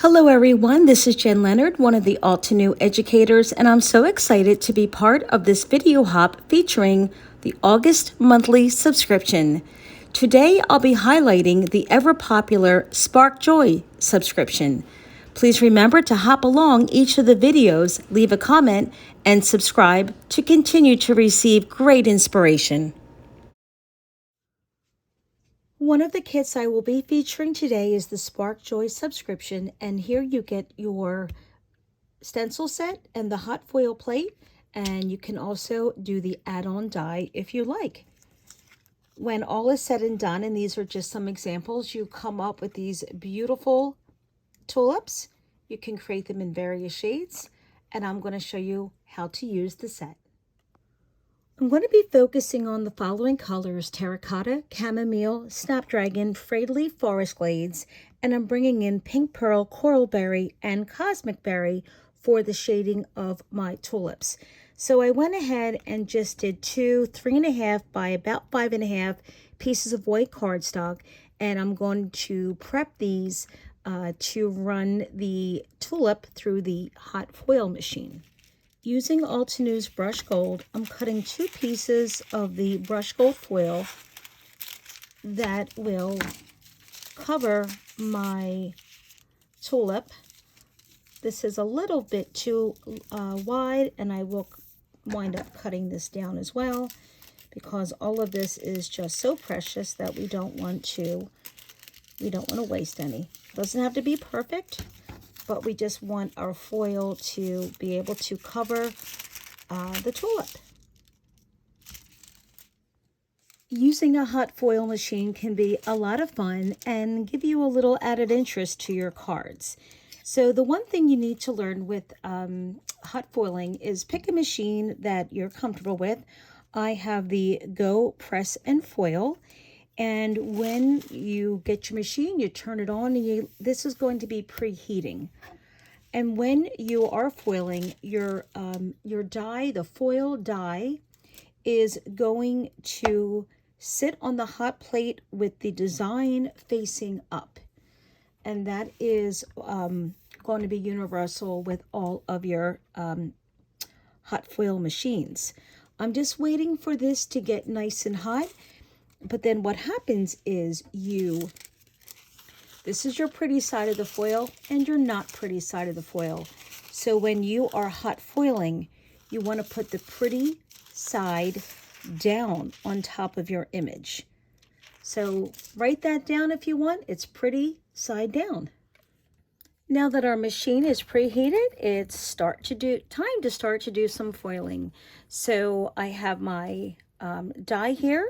Hello everyone, this is Jen Leonard, one of the Altenew educators, and I'm so excited to be part of this video hop featuring the August monthly subscription. Today I'll be highlighting the ever-popular Spark Joy subscription. Please remember to hop along each of the videos, leave a comment, and subscribe to continue to receive great inspiration. One of the kits I will be featuring today is the Spark Joy subscription, and here you get your stencil set and the hot foil plate, and you can also do the add-on die if you like. When all is said and done, and these are just some examples, you come up with these beautiful tulips. You can create them in various shades, and I'm going to show you how to use the set. I'm going to be focusing on the following colors: terracotta, chamomile, snapdragon, frayed-leaf forest glades, and I'm bringing in pink pearl, coralberry, and cosmic berry for the shading of my tulips. So I went ahead and just did 2 3.5 by about 5.5 pieces of white cardstock, and I'm going to prep these to run the tulip through the hot foil machine. Using Altenew's Brush Gold, I'm cutting 2 pieces of the Brush Gold foil that will cover my tulip. This is a little bit too wide, and I will wind up cutting this down as well, because all of this is just so precious that we don't want to waste any. Doesn't have to be perfect, but we just want our foil to be able to cover the tulip. Using a hot foil machine can be a lot of fun and give you a little added interest to your cards. So the one thing you need to learn with hot foiling is pick a machine that you're comfortable with. I have the Go Press and Foil. And when you get your machine, you turn it on, and this is going to be preheating. And when you are foiling, your die, the foil die, is going to sit on the hot plate with the design facing up. And that is going to be universal with all of your hot foil machines. I'm just waiting for this to get nice and hot. But then what happens is this is your pretty side of the foil and your not pretty side of the foil. So when you are hot foiling, you want to put the pretty side down on top of your image. So write that down if you want. It's pretty side down. Now that our machine is preheated, it's time to start to do some foiling. So I have my die here.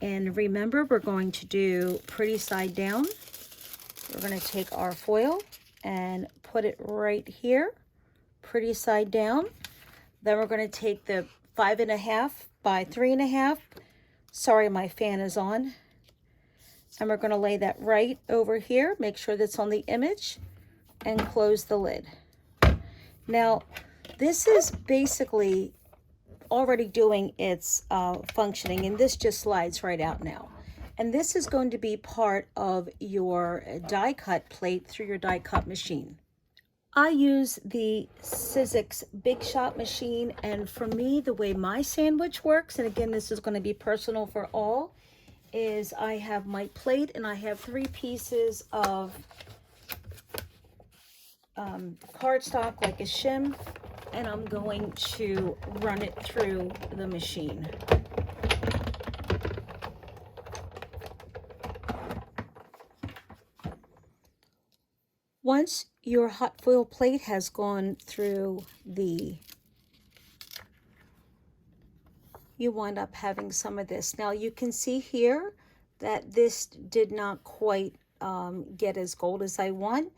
And remember, we're going to do pretty side down. We're going to take our foil and put it right here, pretty side down. Then we're going to take the 5.5 by 3.5. Sorry, my fan is on. And we're going to lay that right over here. Make sure that's on the image and close the lid. Now, this is basically already doing its functioning, and this just slides right out now. And this is going to be part of your die cut plate through your die cut machine. I use the Sizzix Big Shot machine, and for me, the way my sandwich works, and again, this is going to be personal for all, is I have my plate and I have 3 pieces of cardstock like a shim, and I'm going to run it through the machine. Once your hot foil plate has gone through you wind up having some of this. Now you can see here that this did not quite get as gold as I want.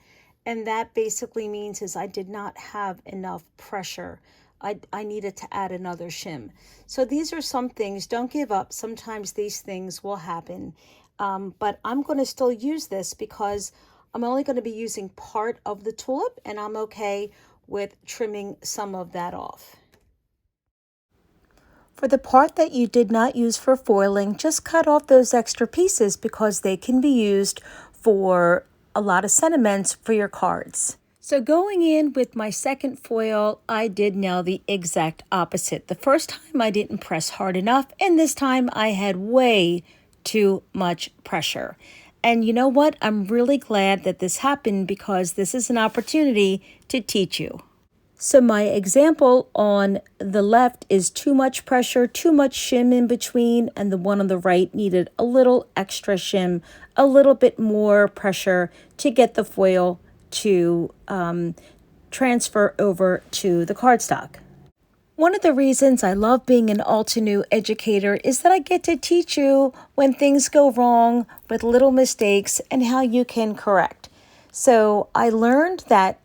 And that basically means is I did not have enough pressure. I needed to add another shim. So these are some things. Don't give up. Sometimes these things will happen. But I'm going to still use this because I'm only going to be using part of the tulip, and I'm okay with trimming some of that off. For the part that you did not use for foiling, just cut off those extra pieces because they can be used for a lot of sentiments for your cards. So going in with my second foil, I did now the exact opposite. The first time I didn't press hard enough, and this time I had way too much pressure. And you know what? I'm really glad that this happened because this is an opportunity to teach you. So my example on the left is too much pressure, too much shim in between, and the one on the right needed a little extra shim, a little bit more pressure to get the foil to transfer over to the cardstock. One of the reasons I love being an Altenew educator is that I get to teach you when things go wrong with little mistakes and how you can correct. So I learned that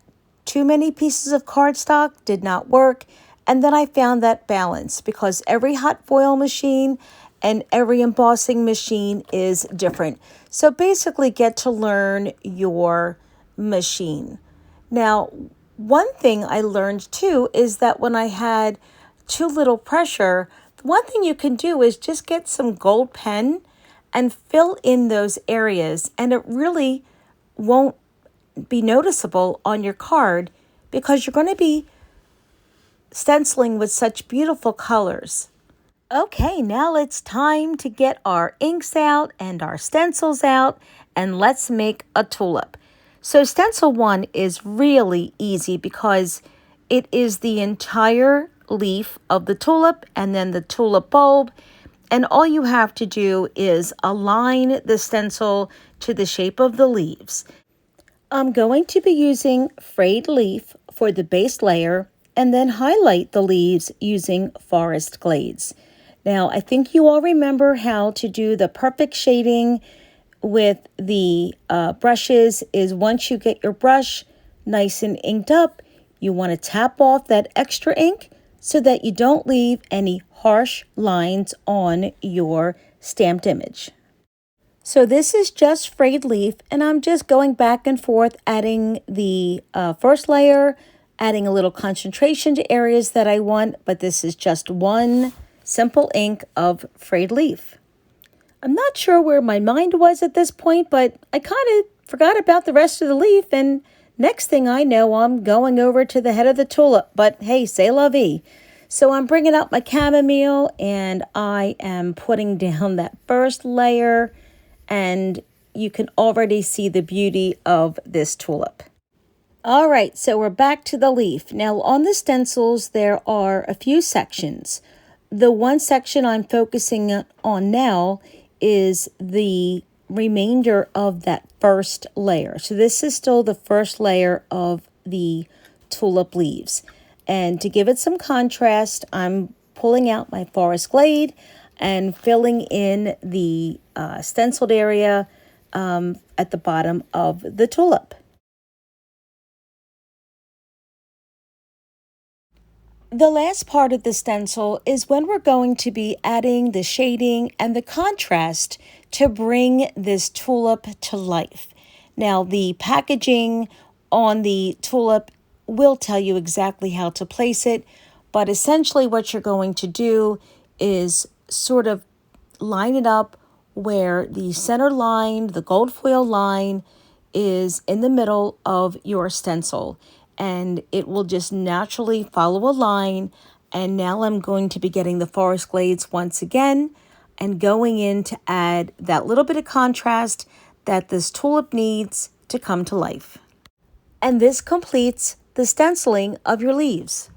too many pieces of cardstock did not work, and then I found that balance because every hot foil machine and every embossing machine is different. So basically get to learn your machine. Now, one thing I learned too is that when I had too little pressure, one thing you can do is just get some gold pen and fill in those areas, and it really won't be noticeable on your card because you're going to be stenciling with such beautiful colors. Okay, now it's time to get our inks out and our stencils out, and let's make a tulip. So stencil 1 is really easy because it is the entire leaf of the tulip and then the tulip bulb, and all you have to do is align the stencil to the shape of the leaves. I'm going to be using frayed leaf for the base layer and then highlight the leaves using forest glades. Now, I think you all remember how to do the perfect shading with the brushes is once you get your brush nice and inked up, you want to tap off that extra ink so that you don't leave any harsh lines on your stamped image. So this is just frayed leaf, and I'm just going back and forth adding the first layer, adding a little concentration to areas that I want, but this is just one simple ink of frayed leaf. I'm not sure where my mind was at this point, but I kind of forgot about the rest of the leaf, and next thing I know, I'm going over to the head of the tulip, but hey, c'est la vie. So I'm bringing out my chamomile, and I am putting down that first layer, and you can already see the beauty of this tulip. All right, so we're back to the leaf. Now on the stencils, there are a few sections. The one section I'm focusing on now is the remainder of that first layer. So this is still the first layer of the tulip leaves. And to give it some contrast, I'm pulling out my forest glade and filling in the stenciled area at the bottom of the tulip. The last part of the stencil is when we're going to be adding the shading and the contrast to bring this tulip to life. Now, the packaging on the tulip will tell you exactly how to place it, but essentially what you're going to do is sort of line it up where the center line, the gold foil line, is in the middle of your stencil. And it will just naturally follow a line. And now I'm going to be getting the forest glades once again and going in to add that little bit of contrast that this tulip needs to come to life. And this completes the stenciling of your leaves.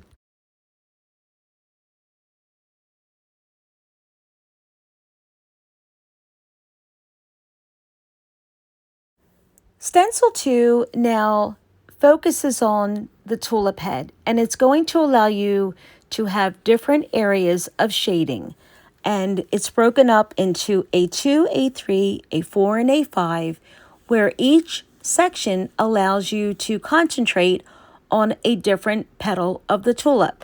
Stencil 2 now focuses on the tulip head, and it's going to allow you to have different areas of shading. And it's broken up into A2, A3, A4, and A5, where each section allows you to concentrate on a different petal of the tulip.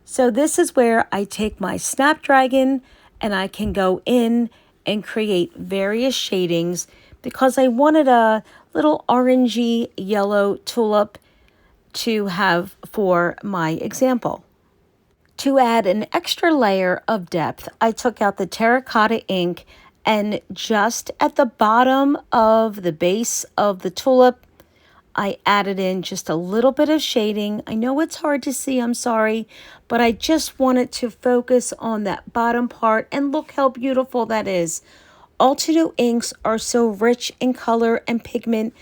So this is where I take my Snapdragon and I can go in and create various shadings because I wanted a little orangey yellow tulip to have for my example. To add an extra layer of depth, I took out the terracotta ink And just at the bottom of the base of the tulip, I added in just a little bit of shading. I know it's hard to see, I'm sorry, but I just wanted to focus on that bottom part, and look how beautiful that is. Altenew inks are so rich in color and pigment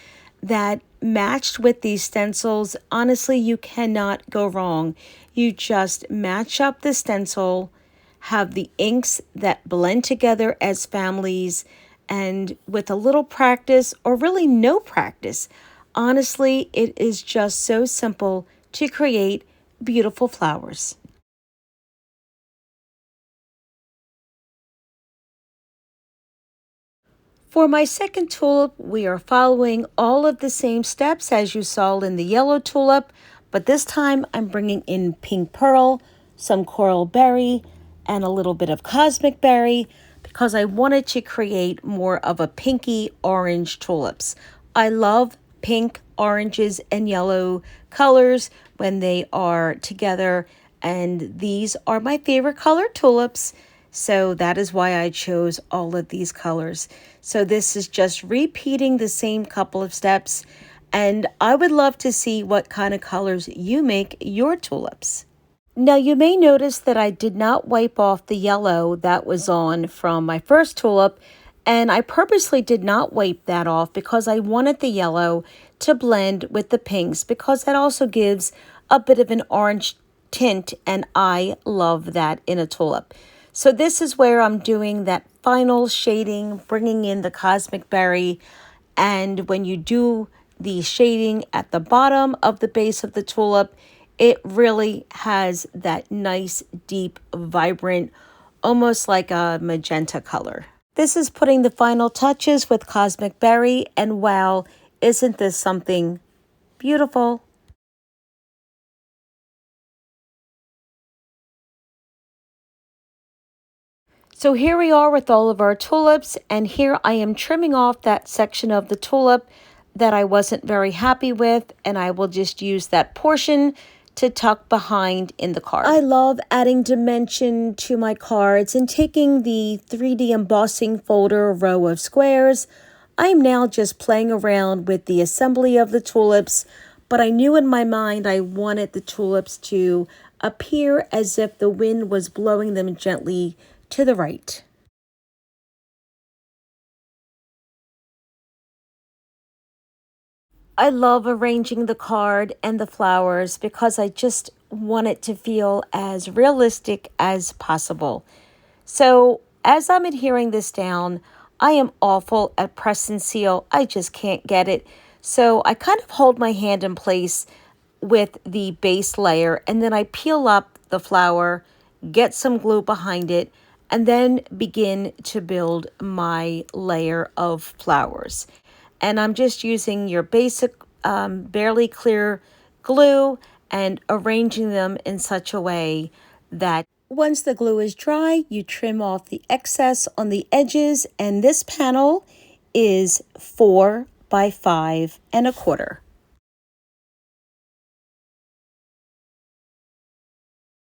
that matched with these stencils, honestly, you cannot go wrong. You just match up the stencil, have the inks that blend together as families, and with a little practice, or really no practice, honestly, it is just so simple to create beautiful flowers. For my second tulip, we are following all of the same steps as you saw in the yellow tulip, but this time I'm bringing in pink pearl, some coral berry, and a little bit of cosmic berry because I wanted to create more of a pinky orange tulips. I love pink, oranges, and yellow colors when they are together, and these are my favorite color tulips. So that is why I chose all of these colors. So this is just repeating the same couple of steps. And I would love to see what kind of colors you make your tulips. Now you may notice that I did not wipe off the yellow that was on from my first tulip. And I purposely did not wipe that off because I wanted the yellow to blend with the pinks, because that also gives a bit of an orange tint, and I love that in a tulip. So this is where I'm doing that final shading, bringing in the cosmic berry. And when you do the shading at the bottom of the base of the tulip, it really has that nice, deep, vibrant, almost like a magenta color. This is putting the final touches with cosmic berry, and wow, isn't this something beautiful? So here we are with all of our tulips, and here I am trimming off that section of the tulip that I wasn't very happy with, and I will just use that portion to tuck behind in the card. I love adding dimension to my cards and taking the 3D embossing folder row of squares. I am now just playing around with the assembly of the tulips, but I knew in my mind I wanted the tulips to appear as if the wind was blowing them gently to the right. I love arranging the card and the flowers because I just want it to feel as realistic as possible. So as I'm adhering this down, I am awful at press and seal. I just can't get it. So I kind of hold my hand in place with the base layer, and then I peel up the flower, get some glue behind it, and then begin to build my layer of flowers. And I'm just using your basic barely clear glue and arranging them in such a way that once the glue is dry, you trim off the excess on the edges, and this panel is 4 by 5 1/4.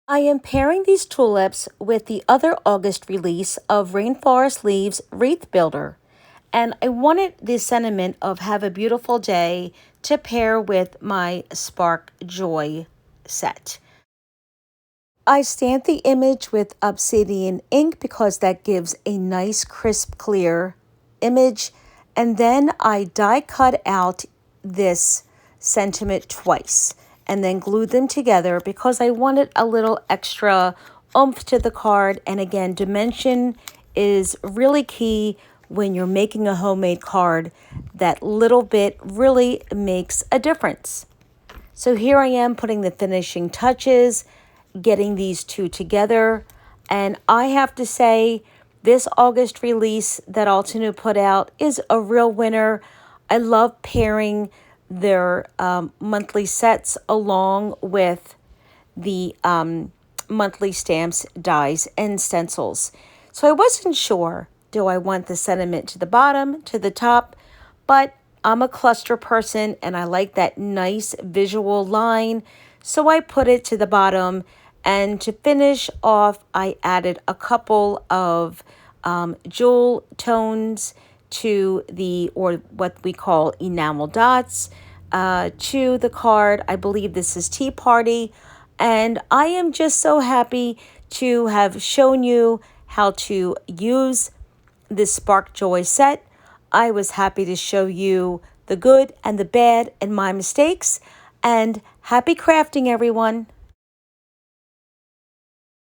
I am pairing these tulips with the other August release of Rainforest Leaves Wreath Builder. And I wanted the sentiment of Have a Beautiful Day to pair with my Spark Joy set. I stamped the image with obsidian ink because that gives a nice crisp clear image, and then I die cut out this sentiment twice and then glued them together because I wanted a little extra oomph to the card. And again, dimension is really key when you're making a homemade card. That little bit really makes a difference. So here I am putting the finishing touches, getting these two together. And I have to say, this August release that Altenew put out is a real winner. I love pairing their monthly sets along with the monthly stamps, dies, and stencils. So I wasn't sure, do I want the sentiment to the bottom, to the top? But I'm a cluster person and I like that nice visual line. So I put it to the bottom, and to finish off, I added a couple of jewel tones to the, or what we call enamel dots, to the card. I believe this is Tea Party. And I am just so happy to have shown you how to use this Spark Joy set. I was happy to show you the good and the bad and my mistakes. And happy crafting, everyone.